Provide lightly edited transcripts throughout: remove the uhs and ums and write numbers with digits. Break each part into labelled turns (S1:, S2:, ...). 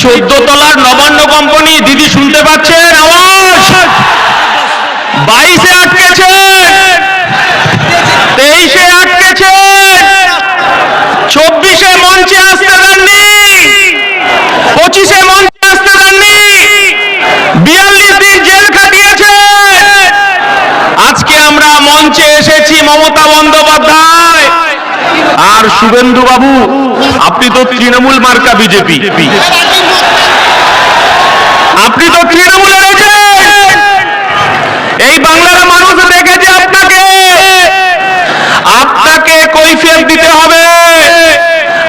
S1: 14 তলার নবান্ন কোম্পানি দিদি শুনতে পাচ্ছেন আওয়াজ? 22-এ আটকেছে, 23-এ আটকেছে, 24-এ মঞ্চে আসতে দেননি, 25-এ মঞ্চে আসতে দেননি, 42 দিন জেল খাটিয়েছে। আজকে আমরা মঞ্চে এসেছি মমতা বন্দ্যোপাধ্যায় আর শুভেন্দু বাবু, আপনি তো তৃণমূল মার্কা বিজেপি, আপনি তো তৃণমূলে রয়েছেন। এই বাংলার মানুষ দেখেছে আপনাকে কৈফিয়ত দিতে হবে।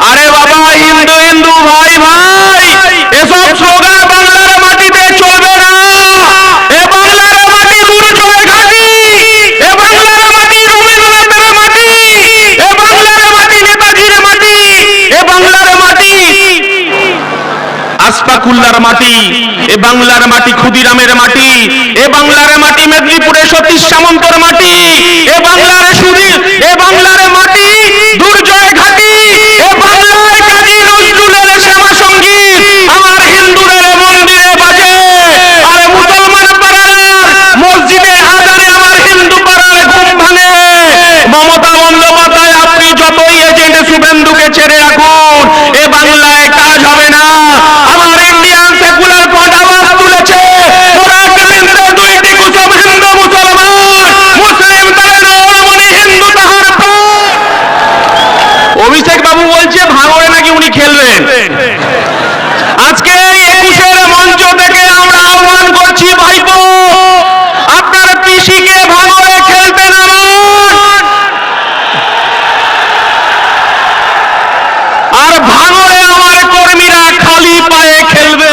S1: আরে বাবা, হিন্দু হিন্দু ভাই ভাই, এসব স্লোগান বাংলার মাটিতে চলবে না। এ বাংলার মাটি দুর্জয়ের ঘাঁটি, এ বাংলার মাটি রবীন্দ্রনাথের মাটি, এ বাংলার মাটি নেতাজির মাটি, এ বাংলার মাটি আশফাকুল্লার মাটি, এ বাংলার মাটি ক্ষুদিরামের মাটি, এ বাংলার মাটি মেদিনীপুরের সতীশ সামন্তর মাটি, এ বাংলার মাটি দুর্জয় ঘাটি, এ বাংলার কাজী নজরুলের শ্যামা সঙ্গীত আমার হিন্দুদের মন্দিরে বাজে, আর মুসলমান পাড়ার মসজিদে আজানে আমার হিন্দু পাড়ার ঘুম ভাঙে। মমতা বন্দ্যোপাধ্যায়, আপনি যতই এজেন্ট শুভেন্দুকে ছেড়ে রাখুন, এ বাংলায় কাজ হবে না। আমার ইন্ডিয়ান সেকুলার ফ্রন্ট আওয়াজ তুলেছে, দুইটি কুসুম হিন্দু মুসলমান, মুসলিম তার নরমণি, হিন্দু তাহার প্রাণ। অভিষেক বাবু বলছে ভাঙড়ে নাকি উনি খেলবেন। আজকে 21-এর মঞ্চ থেকে আমরা আহ্বান করছি, ভাইপো আপনার পিসিকে ভাঙড়ে খেলতে নামান, আর ভাঙড়ে আমার কর্মীরা খালি পায়ে খেলবে।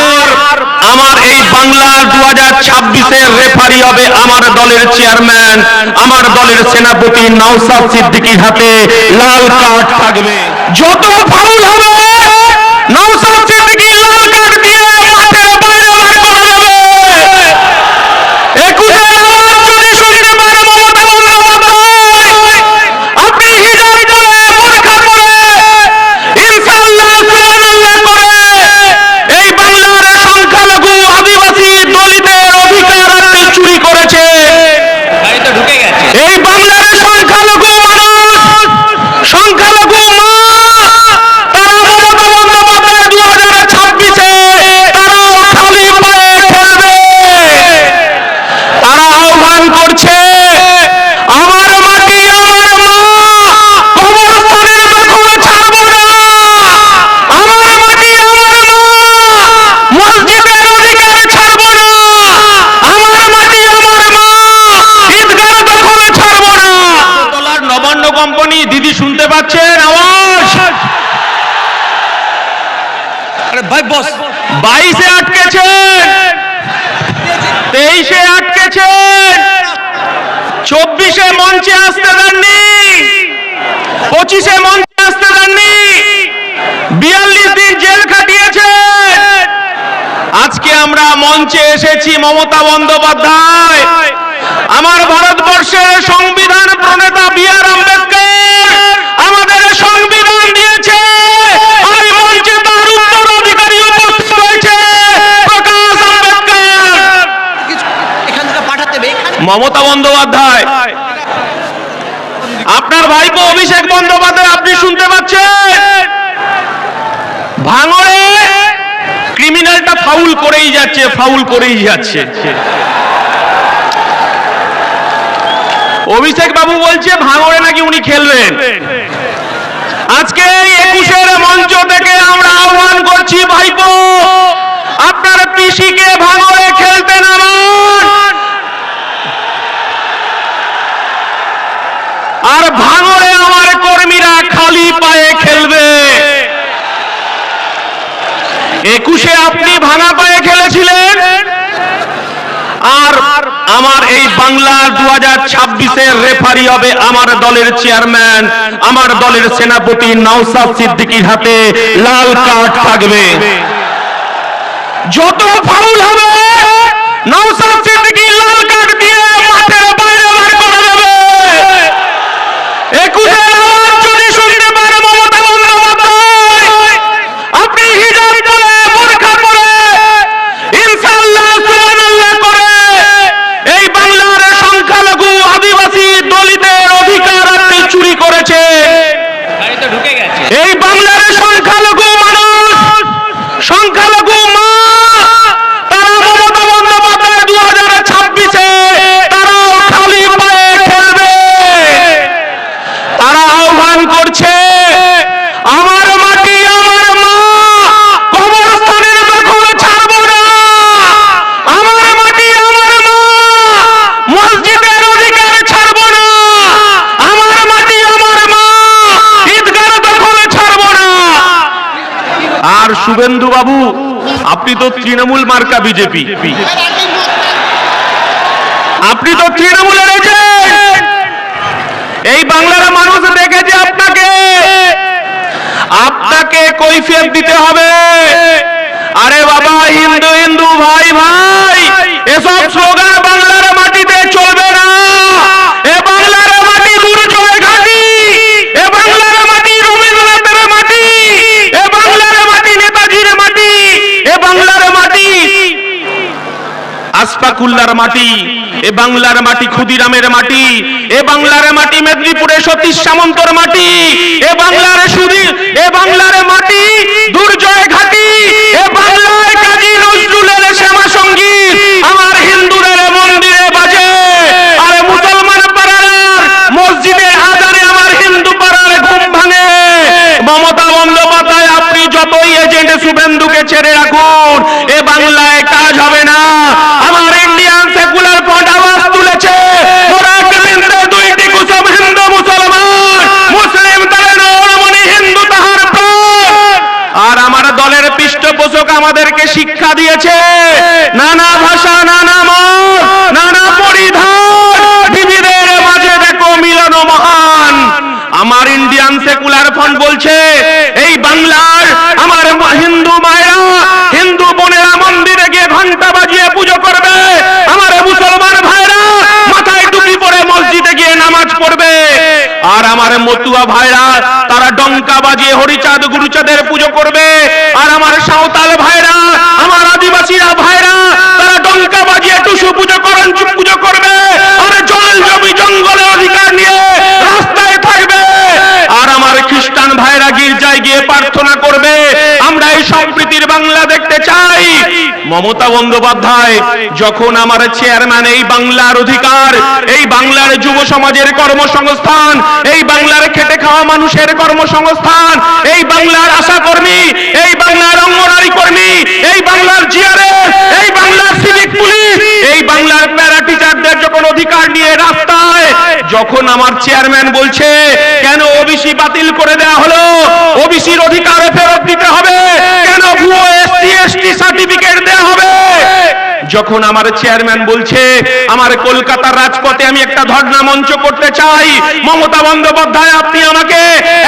S1: আমার এই বাংলার 2026-এর রেফারি হবে আমার দলের চেয়ারম্যান, আমার দলের সেনাপতি নওশাদ সিদ্দিকীর হাতে লাল কার্ড থাকবে। যত ফাউল হবে নওশাদ সিদ্দিকী লাল কার্ড দিয়ে মাঠের বাইরে বার করে দেবে। 21-এর আওয়াজ যদি শুনতে পারে মমতা বন্দ্যোপাধ্যায়, আপনি হিজাব করে, বোরখা পরে, ইনশাআল্লাহ সুবহানাল্লাহ করে এই বাংলার সংখ্যালঘু আদিবাসী দলিতের অধিকার আপনি চুরি করেছে। এই বাংলার সংখ্যালঘু মানুষ, সংখ্যালঘু মা, তারা মমতা বন্দ্যোপাধ্যায় 2026-এ তারাও খালি পায়ে খেলবে। তারা আহ্বান করছে, আমার মাটি আমার মা, কবরস্থানের দখল ছাড়বো না। আমার মাটি আমার মা, মসজিদের অধিকার ছাড়বো না। আমার মাটি আমার মা, ঈদগাহ দখল ছাড়বো না। তলার নবান্ন কোম্পানি দিদি শুনতে পাচ্ছেন আওয়াজ? আরে ভাই বস, 22-এ আটকেছে, 23-এ আটকেছে, 24-এ মঞ্চে আসতে দেননি, 25-এ মঞ্চে আসতে দেননি, 42 দিন জেল খাটিয়েছে। আজকে আমরা মঞ্চে এসেছি মমতা বন্দ্যোপাধ্যায়, আমার ভারতবর্ষের সংবিধান প্রণেতা বি.আর. আম্বেদকর আমাদের সংবিধান দিয়েছে, আর মঞ্চে তার উত্তরাধিকারী উপস্থিত রয়েছে প্রকাশ আম্বেদকর। মমতা বন্দ্যোপাধ্যায়, আপনার ভাইপো অভিষেক বন্দ্যোপাধ্যায়, আপনি শুনতে পাচ্ছেন? ভাঙড়ে ক্রিমিনালটা ফাউল করেই যাচ্ছে, ফাউল করেই যাচ্ছে। অভিষেক বাবু বলছে ভাঙড়ে নাকি উনি খেলবেন। আজকে 21-এর মঞ্চ থেকে আমরা আহ্বান করছি, ভাইপো আপনার পিসিকে ভাঙড়ে খেলতে নামান, আর ভাঙড়ে আমার কর্মীরা খালি পায়ে খেলবে। 21-এ আপনি ভাঙা পায়ে খেলেছিলেন, আর আমার এই বাংলার 2026-এর রেফারি হবে আমার দলের চেয়ারম্যান, আমার দলের সেনাপতি নওশাদ সিদ্দিকীর হাতে লাল কার্ড থাকবে। যত ফাউল হবে নওশাদ সিদ্দিকী লাল কার্ড দিয়ে মাঠের বাইরে বার করে দেবে। 21-এর আওয়াজ যদি শুনতে পারে মমতা বন্দ্যোপাধ্যায়, আপনি হিজাব করে, বোরখা আপনি তো তৃণমূল মার্কা বিজেপি, আপনি তো তৃণমূলের এজেন্ট। এই বাংলার মানুষ দেখেছে আপনাকে, আপনাকে কৈফিয়ত দিতে হবে। আরে বাবা, হিন্দু হিন্দু ভাই ভাই, এসব স্লোগান বাংলার মাটিতে চলবে না। এ বাংলার মাটি দুর্জয় ঘাঁটি, এ বাংলার মাটি রবীন্দ্রনাথের মাটি, এ বাংলার মাটি নেতাজির মাটি, এ বাংলার মাটি আশফাকুল্লাহর মাটি, এ বাংলার মাটি ক্ষুদিরামের মাটি, এ বাংলার মাটি মেদিনীপুরের সতীশ সামন্তর মাটি, এ বাংলার এ বাংলার মাটি দুর্জয় ঘাঁটি, এ বাংলায় কাজী নজরুলের শ্যামা সঙ্গীত আমার হিন্দুদের মন্দিরে বাজে, আর মুসলমান পাড়ার মসজিদে আজানে আমার হিন্দু পাড়ার ঘুম ভাঙে। মমতা বন্দ্যোপাধ্যায়, আপনি যতই এজেন্ট শুভেন্দুকে ছেড়ে রাখুন, এ বাংলায় কাজ হবে না। আমার ইন্ডিয়ান সেকুলার ফ্রন্ট আওয়াজ তুলেছে, দুইটি কুসুম হিন্দু মুসলমান, মুসলিম তারে নরমণি, হিন্দু তাহার প্রাণ। আর আমার দলের পৃষ্ঠপোষক আমাদেরকে শিক্ষা দিয়েছে, নানা ভাষা, নানা মত, নানা পরিধান, বিবিধের মাঝে দেখো মিলন মহান। আমার ইন্ডিয়ান সেকুলার ফ্রন্ট বলছে, এই বাংলার আমার হিন্দু মায়েরা, হিন্দু বোনেরা মন্দিরে গিয়ে ঘন্টা বাজিয়ে পুজো করবে, আমার মুসলমান ভাইরা মাথায় টুপি পরে মসজিদে গিয়ে নামাজ পড়বে, আর আমার মতুয়া ভাইরা তারা ডঙ্কা বাজিয়ে হরিচাঁদ গুরুচাঁদের পুজো করবে, আর আমার সাঁওতাল ভাইরা, আমার আদিবাসীরা ভাইরা তারা ডঙ্কা বাজিয়ে টুসু পুজো করেন, পুজো করবে, আর জল জমি জঙ্গলের অধিকার নিয়ে রাস্তায় থাকবে, আর আমার খ্রিস্টান ভাইরা গির্জায় গিয়ে প্রার্থনা করবে। আমরা এই সম্প্রীতির বাংলা দেখতে চাই। মমতা বন্দ্যোপাধ্যায় যখন আমার চেয়ারম্যান, এই বাংলার অধিকার, এই বাংলার যুব সমাজের কর্মসংস্থান, এই বাংলার খেটে খাওয়া মানুষের কর্মসংস্থান, এই বাংলার আশা কর্মী, এই বাংলার অঙ্গনারী কর্মী, এই বাংলার জিআরএস, এই বাংলার সিভিক পুলিশ, এই বাংলার প্যারা টিচারদের যখন অধিকার নিয়ে রাস্তায়, যখন আমার চেয়ারম্যান বলছে কেন ওবিসি বাতিল করে দেওয়া হলো, ওবিসির অধিকার ফেরত দিতে হবে, কেন ভুয়ো এসসি এসটি সার্টিফিকেট দেওয়া হবে, যখন আমার চেয়ারম্যান বলছে আমার কলকাতার রাজপথে আমি একটা ধর্ণা মঞ্চ করতে চাই, মমতা বন্দ্যোপাধ্যায় আপনি আমাকে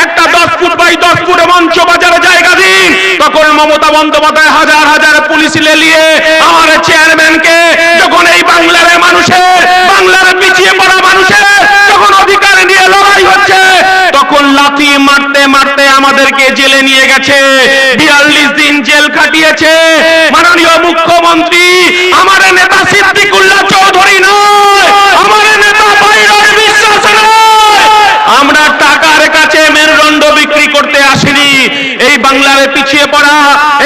S1: একটা 10 ফুট বাই 10 ফুট মঞ্চ বাজার জায়গা দিন, তখন মমতা বন্দ্যোপাধ্যায় হাজার হাজার পুলিশ লেলিয়ে আমার চেয়ারম্যানকে, যখন এই বাংলার মানুষের, বাংলার পিছিয়ে পড়া মানুষের যখন অধিকার নিয়ে লড়াই হচ্ছে, তখন লাথি মারতে মারতে আমাদেরকে জেলে নিয়ে গেছে, 42 দিন জেল কাটিয়েছে মাননীয় মুখ্যমন্ত্রী। আমার নেতা সিদ্দিকুল্লাহ চৌধুরী নয়, আমার নেতা বাইরের বিশ্বাস নয়, আমরা টাকার কাছে মেরুদণ্ড বিক্রি করতে আসিনি। এই বাংলার পিছিয়ে পড়া,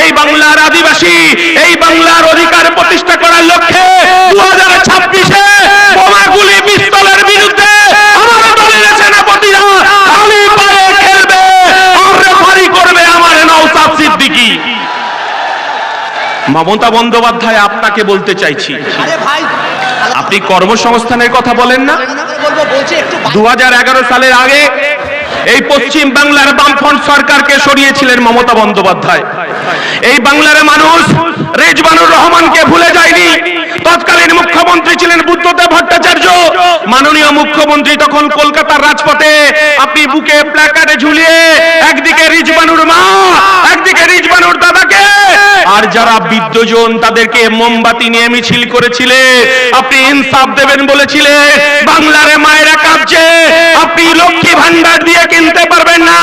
S1: এই বাংলার আদিবাসী, এই বাংলার অধিকার প্রতিষ্ঠা করার লক্ষ্যে 2026-এ বোমাগুলি পিস্তলের বিরুদ্ধে আমার দলের সেনাপতিরা খালি পায়ে খেলবে, আর রেফারি করবে আমার নওশাদ সিদ্দিকী। মমতা বন্দ্যোপাধ্যায়, আপনাকে বলতে চাইছি, আপনি কর্মসংস্থানের কথা বলেন না? 2011 সালের আগে এই পশ্চিম বাংলার বামফ্রন্ট সরকারকে সরিয়েছিলেন মমতা বন্দ্যোপাধ্যায়। এই বাংলার মানুষ রেজওয়ানুর রহমানকে ভুলে যায়নি। তৎকালীন মুখ্যমন্ত্রী ছিলেন বুদ্ধদেব ভট্টাচার্য। মাননীয় মুখ্যমন্ত্রী তখন কলকাতার রাজপথে আপনি বুকে প্ল্যাকার্ডে ঝুলিয়ে একদিকে রিজওয়ানুর মা, একদিকে রিজওয়ানুর দাদাকে, আর যারা বিদ্যজন তাদেরকে মোমবাতি নিয়ে মিছিল করেছিলে, আপনি ইনসাফ দেবেন বলেছিলে। বাংলার মায়েরা কাঁদছে, আপনি লক্ষ্মী ভান্ডার দিয়ে কিনতে পারবেন না।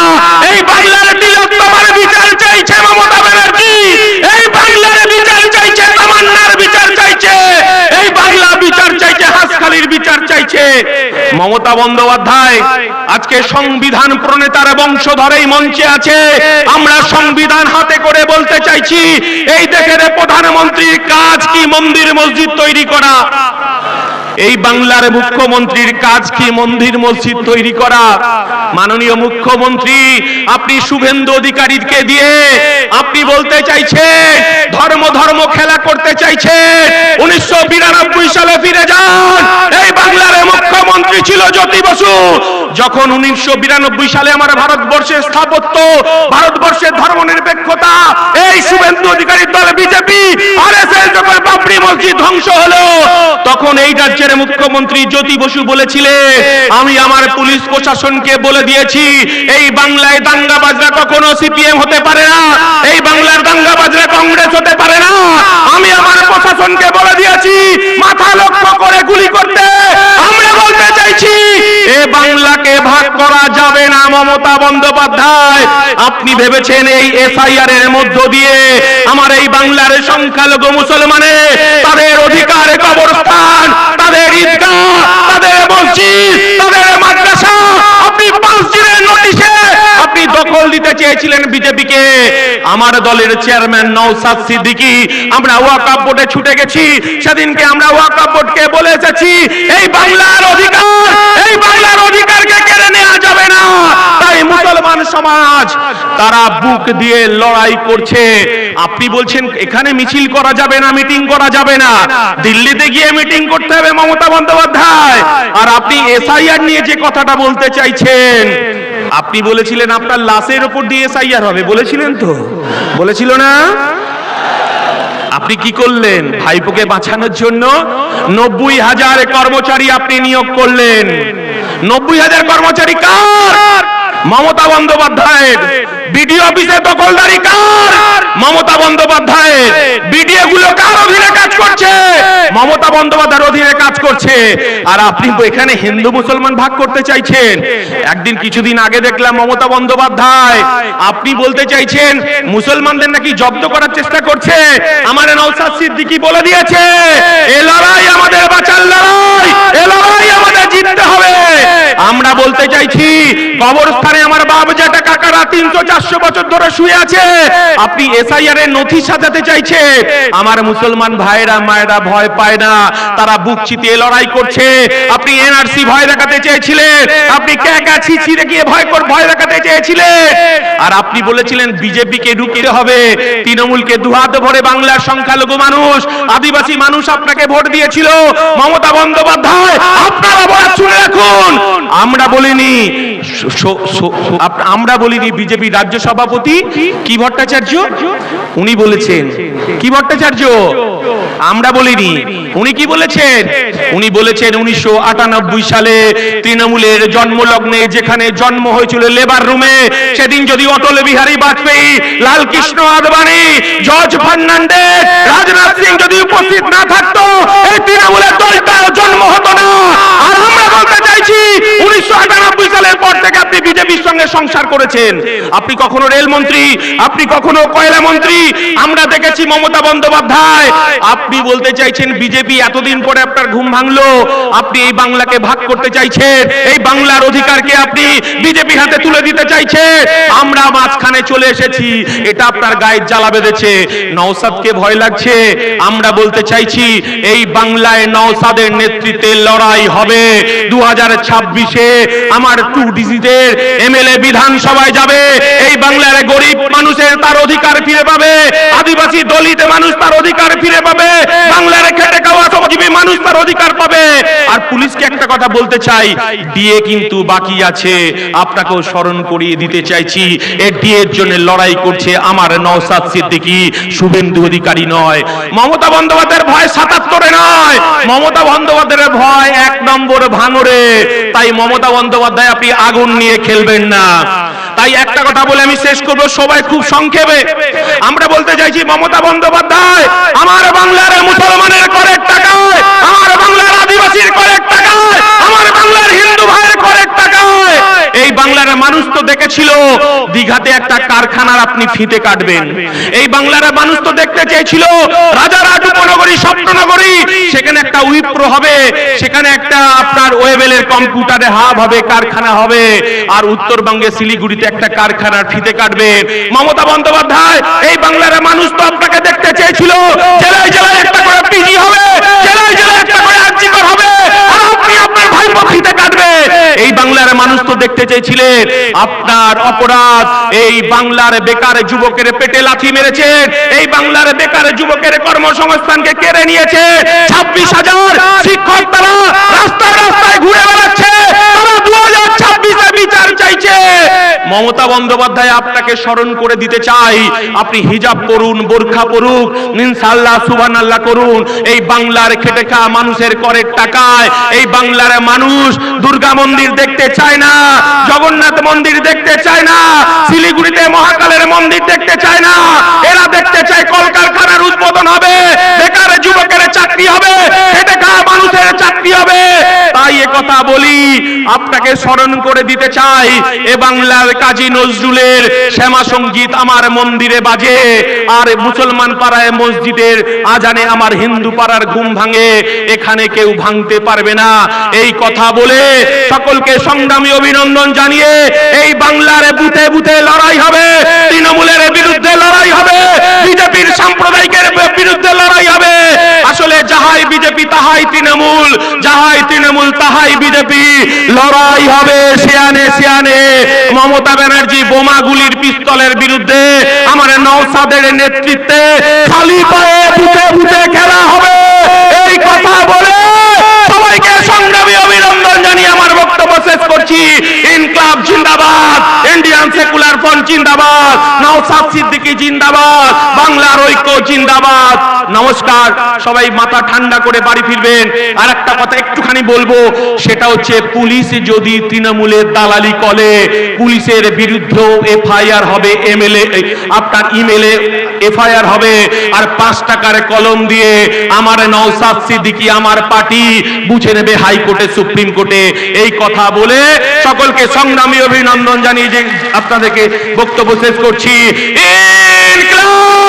S1: এই বাংলার তিলোত্তমার বিচার চাইছে মমতা ব্যানার্জি, এই বাংলার বিচার চাইছে, তামান্নার বিচার চাইছে, এই বাংলা বিচার চাইছে, হাসখালির বিচার চাইছে। মমতা বন্দ্যোপাধ্যায় আজকে সংবিধান প্রণেতার বংশধরেই মঞ্চে আছে। আমরা সংবিধান হাতে করে বলতে চাইছি, এই দেখেন প্রধানমন্ত্রীর কাজ কি মন্দির মসজিদ তৈরি করা, এই বাংলার মুখ্যমন্ত্রীর কাজ কি মন্দির মসজিদ তৈরি করা। মাননীয় মুখ্যমন্ত্রী, আপনি শুভেন্দু অধিকারীকে দিয়ে আপনি বলতে চাইছে ধর্ম ধর্ম খেলা করতে চাইছে। 1992 সালে ফিরে যান। এই বাংলার মুখ্যমন্ত্রী ছিল জ্যোতি বসু। যখন 1992 সালে আমার ভারতবর্ষের স্থাপত্য, ভারতবর্ষের ধর্মনিরপেক্ষতা এই শুভেন্দু অধিকারীর দল বিজেপি আরএসএস যখন বাবরি মসজিদ ধ্বংস হলো, তখন এই রাজ্যের মুখ্যমন্ত্রী জ্যোতি বসু বলেছিলেন, আমি আমার পুলিশ প্রশাসনকে বলে দিয়েছি এই বাংলায় দাঙ্গাবাজরা কখনো সিপিএম হতে পারে না, এই বাংলার দাঙ্গাবাজরা কংগ্রেস হতে পারে না। আমি আমার প্রশাসনকে বলে দিয়েছি মাথা লক্ষ্য করে গুলি করতে। আমরা বলতে চাইছি এ বাংলাকে ভাগ করা যাবে না। মমতা বন্দ্যোপাধ্যায়, আপনি ভেবেছেন এই এসআইআর এর মধ্য দিয়ে আমার এই বাংলার সংখ্যালঘু মুসলমানে তাদের অধিকার, কবরস্থান, তাদের ঈদগাহ, তাদের মসজিদ, তাদের মাদ্রাসা আপনি 5 দিনের নোটিশে আপনি দখল দিতে চেয়েছিলেন বিজেপিকে। আমার দলের চেয়ারম্যান নওশাদ সিদ্দিকী, আমরা ওয়াকফ বোর্ডে ছুটে গেছি, সেদিনকে আমরা ওয়াকফ বোর্ডকে বলে এসেছি এই বাংলার অধিকার, এই বাংলার অধিকারকে কেড়ে নেওয়া যাবে না। তাই মুসলমান সমাজ তারা বুক দিয়ে লড়াই করছে। আপনি বলছেন এখানে মিছিল করা যাবে না, মিটিং করা যাবে না, দিল্লিতে গিয়ে মিটিং করতে হবে মমতা বন্দ্যোপাধ্যায়। আর আপনি এসআইআর নিয়ে যে কথাটা বলতে চাইছেন, আপনি বলেছিলেন আপনার লাশের উপর দিয়ে এসআইআর হবে, বলেছিলেন তো? বলেছিল না? আপনি কি করলেন? ভাইপোকে বাঁচানোর জন্য 90,000 কর্মচারী আপনি নিয়োগ করলেন। 90,000 কর্মচারী কার? মমতা বন্দ্যোপাধ্যায়ের। বিডিও অফিসে দখলদারি কার? মমতা বন্দ্যোপাধ্যায়ের। বিডিও গুলো কার অধীনে কাজ করছে? মমতা বন্দ্যোপাধ্যায়ের অধীনে কাজ করছে। আর আপনি এখানে হিন্দু মুসলমান ভাগ করতে চাইছেন। একদিন কিছুদিন আগে দেখলাম মমতা বন্দ্যোপাধ্যায় আপনি বলতে চাইছেন মুসলমানদের নাকি জব্দ করার চেষ্টা করছে। আমার নওশাদ সিদ্দিকী বলে দিয়েছে এই লড়াই আমাদের বাঁচার লড়াই, এই লড়াই আমাদের জিততে হবে। আমরা বলতে চাইছি কবরস্থানে আমার বাপ জেঠা কাকারা 300-400 বছর ধরে শুয়ে আছে, আপনি এসআইআর এর নথি সাজাতে চাইছেন। আমার মুসলমান ভাইরা মায়েরা ভয় পায় না, তারা বুক চিতিয়ে লড়াই করছে। আপনি এনআরসি ভয় দেখাতে চেয়েছিলেন, আপনি ক্যাকা ছিছি দেখিয়ে ভয় দেখাতে চেয়েছিলেন। আর আপনি বলেছিলেন বিজেপিকে ঢুকতে হবে, তৃণমূলকে দুহাত ভরে বাংলার সংখ্যালঘু মানুষ, আদিবাসী মানুষ আপনাকে ভোট দিয়েছিল। মমতা বন্দ্যোপাধ্যায়, আপনারা বলা শুনে রাখুন, আমরা বলিনি, আমরা বলিনি বিজেপি রাজ্য সভাপতি কি ভট্টাচার্য, উনি বলেছেন। কি ভট্টাচার্য? আমরা বলিনি। উনি কি বলেছেন? উনি বলেছেন 1998 সালে তৃণমূলের জন্মলগ্নে যেখানে জন্ম হয়েছিল লেবার রুমে, সেদিন যদি অটল বিহারী বাজপেয়ী, লালকৃষ্ণ আদবানি, জর্জ ফার্নান্ডেজ, রাজনাথ সিং যদি উপস্থিত না থাকতো এই তৃণমূলের দলটাও জন্ম হতো না। আর আমরা বলতে চাইছি 1998 সালের পর থেকে আপনি বিজেপির সঙ্গে সংসার করেছেন। আপনি কখনো রেলমন্ত্রী, আপনি কখনো কয়লা মন্ত্রী, আমরা দেখেছি মমতা বন্দ্যোপাধ্যায়। আপনি বলতে চাইছেন বিজেপি এতদিন পরে আপনার ঘুম ভাঙলো, আপনি এই বাংলাকে ভাগ করতে চাইছেন, এই বাংলার অধিকারকে আপনি বিজেপি হাতে তুলে দিতে চাইছেন। আমরা মাঝখানে চলে এসেছি, এটা আপনার গায়ে জ্বালা বেঁধেছে। নওশাদকে ভয় লাগছে। আমরা বলতে চাইছি এই বাংলায় নওশাদের নেতৃত্বে লড়াই হবে। 2026-এ আমার 2 ডিজিটের এমএলএ বিধানসভায় যাবে। এই বাংলার গরিব মানুষের তার অধিকার ফিরে পাবে, আদিবাসী দলিত মানুষ তার অধিকার ফিরে পাবে, বাংলার খেটে খাওয়া শ্রমজীবী মানুষ তার অধিকার পাবে। আর পুলিশকে একটা কথা বলতে চাই, ডিএ কিন্তু বাকি আছে, আপনাকেও স্মরণ করিয়ে দিতে চাইছি এই ডিএর জন্য লড়াই করছে আমার নওশাদ সিদ্দিকী, শুভেন্দু অধিকারী নয়। মমতা বন্দ্যোপাধ্যায়ের ভয় 77-এ নয়, মমতা বন্দ্যোপাধ্যায়ের ভয় 1 নম্বর ভাঙড়ে। তাই মমতা বন্দ্যোপাধ্যায় আপনি আগুন নিয়ে খেলবেন না। তাই একটা কথা বলে আমি শেষ করব, সবাই খুব সংক্ষেপে। আমরা বলতে চাইছি মমতা বন্দ্যোপাধ্যায় আমার বাংলার মুসলমানের করের টাকায়, আমার বাংলার আদিবাসীর করের টাকায়, আমার বাংলার হিন্দু ভাইয়ের করের টাকায় এই বাংলার মানুষ তো দেখেছিল দীঘাতে একটা কারখানার আপনি ফিতে কাটবেন। এই বাংলার মানুষ তো দেখতে চেয়েছিল রাজারহাট উপনগরী, স্বপ্ননগরী, সেখানে একটা উইপ্রো হবে, সেখানে একটা আপনার ওয়েবেলের কম্পিউটারে হাব হবে, কারখানা হবে। আর উত্তরবঙ্গে শিলিগুড়িতে একটা কারখানার ফিতে কাটবে। মমতা বন্দ্যোপাধ্যায় এই বাংলার মানুষ তো আপনাকে দেখতে চেয়েছিল জেলায় জেলায় একটা করে পিজি হবে, জেলায় জেলায় একটা করে আর্জিকর হবে, আর আপনি আপনার ভাইপো ফিতে কাটবে। এই বাংলার মানুষ তো দেখতে চেয়েছিলেন আপনার অপরাধ এই বাংলার বেকার যুবকের পেটে লাথি মেরেছেন, এই বাংলার বেকার যুবকের কর্মসংস্থানকে কেড়ে নিয়েছে। 26,000 শিক্ষক তারা রাস্তায় রাস্তায় ঘুরে বেড়াচ্ছে, তারা 2026-এ বিচার চাইছে। মমতা বন্দ্যোপাধ্যায় আপনাকে স্মরণ করে দিতে চাই, আপনি হিজাব পরুন, বোরখা পরুক, ইনশাআল্লাহ সুবহানাল্লাহ করুন। এই বাংলার খেটে খাওয়া মানুষের করের টাকায় এই বাংলার মানুষ দুর্গা মন্দির দেখতে চায় না, জগন্নাথ মন্দির দেখতে চায় না, শিলিগুড়িতে মহাকালের মন্দির দেখতে চায় না। এরা দেখতে চায় কলকারখানার উদ্বোধন হবে, বেকার যুবকের চাকরি হবে, খেটে খাওয়া মানুষের চাকরি হবে। তাই এ কথা বলি, আপনাকে স্মরণ করে দিতে চাই, এ বাংলার কাজী নজরুলের শ্যামা সঙ্গীত আমার মন্দিরে বাজে, আর মুসলমান পাড়ায় মসজিদের আজানে আমার হিন্দু পাড়ার ঘুম ভাঙে, এখানে কেউ ভাঙতে পারবে না। এই কথা বলে সকলকে সংগ্রামী অভিনন্দন জানিয়ে এই বাংলার বুথে বুথে লড়াই হবে, তৃণমূলের বিরুদ্ধে লড়াই হবে, বিজেপির সাম্প্রদায়িকের বিরুদ্ধে লড়াই হবে। আসলে যাহাই বিজেপি তাহাই তৃণমূল, যাহাই তৃণমূল তাহাই বিজেপি। লড়াই হবে সিয়ানে সিয়ানে। মমতা ব্যানার্জি বোমাগুলির পিস্তলের বিরুদ্ধে আমার নওশাদের নেতৃত্বে খালি পায়ে বুথে বুথে খেলা হবে। এই কথা বলে সবাইকে সংগ্রামী অভিনন্দন জানিয়ে আমার বক্তব্য শেষ করছি। ইনকলাব জিন্দাবাদ, ইন্ডিয়ান সেকুলার ফ্রন্ট জিন্দাবাদ, নওশাদ সিদ্দিকী জিন্দাবাদ, বাংলার ঐক্য জিন্দাবাদ। নমস্কার, সবাই মাথা ঠান্ডা করে বাড়ি ফিরবেন। আর একটা কথা একটুখানি বলবো, সেটা হচ্ছে পুলিশ যদি তৃণমূলের দালালি করে, পুলিশের বিরুদ্ধেও এফআইআর হবে, এমএলএ আপনার ইমেলে এফআইআর হবে, আর 5 টাকার কলম দিয়ে আমার নওশাদ সিদ্দিকী আমার পার্টি বুঝে নেবে হাইকোর্টে, সুপ্রিম কোর্টে। এই কথা বলে সকলকে সংগ্রামী অভিনন্দন জানিয়ে যে আপনাদেরকে বক্তব্য শেষ করছি। ইনকলাব